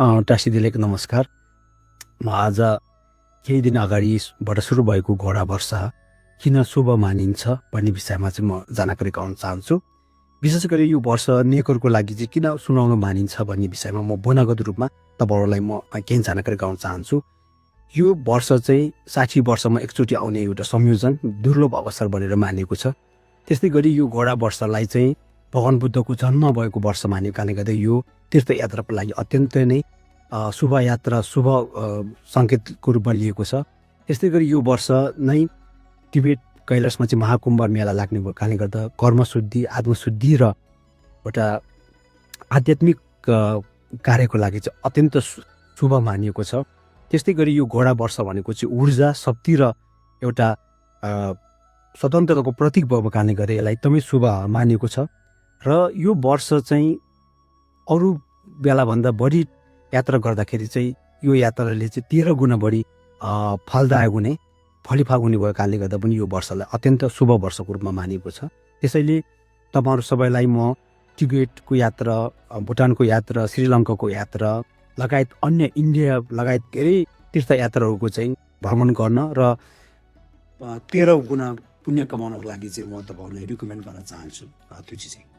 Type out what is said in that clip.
टाँसिदिलेको नमस्कार। म आज केही दिन अगाडिबाट सुरु भएको घोडा वर्ष किन शुभ मानिन्छ भन्ने विषयमा चाहिँ म जानकारी गराउन चाहन्छु। विशेष गरी यो वर्ष नेकहरूको लागि चाहिँ किन सुनाउन मानिन्छ भन्ने विषयमा म वैज्ञानिक रूपमा तपाईँहरूलाई म केही जानकारी गराउन चाहन्छु। यो वर्ष चाहिँ 60 वर्षमा एकचोटि आउने एउटा संयोजन दुर्लभ अवसर भनेर मानिएको छ। त्यस्तै गरी यो घोडा वर्षलाई चाहिँ भगवान बुद्धको जन्म भएको वर्ष मानेको कारणले गर्दा यो तीर्थयात्राको लागि अत्यन्तै नै शुभ यात्रा शुभ सङ्केतको रूपमा लिएको छ। त्यस्तै गरी यो वर्ष नै तिब्बत कैलाशमा चाहिँ महाकुम्भ मेला लाग्ने भएको कारणले गर्दा कर्मशुद्धि आत्मशुद्धि र एउटा आध्यात्मिक कार्यको लागि चाहिँ अत्यन्त शुभ मानिएको छ। त्यस्तै गरी यो घोडा वर्ष भनेको चाहिँ ऊर्जा शक्ति र एउटा स्वतन्त्रताको प्रतीक भएको कारणले गर्दा यसलाई एकदमै शुभ मानिएको छ। र यो वर्ष चाहिँ अरू बेलाभन्दा बढी यात्रा गर्दाखेरि चाहिँ यो यात्राले चाहिँ 13 गुणा बढी फलदायक हुने फलिफाप हुने भएको कारणले गर्दा पनि यो वर्षलाई अत्यन्त शुभ वर्षको रूपमा मानिएको छ। त्यसैले तपाईँहरू सबैलाई म तिब्बतको यात्रा भुटानको यात्रा श्रीलङ्काको यात्रा लगायत अन्य इन्डिया लगायत धेरै तीर्थयात्राहरूको चाहिँ भ्रमण गर्न र 13 गुणा पुण्य कमाउनको लागि चाहिँ म तपाईँहरूलाई रिकमेन्ड गर्न चाहन्छु। त्यो चाहिँ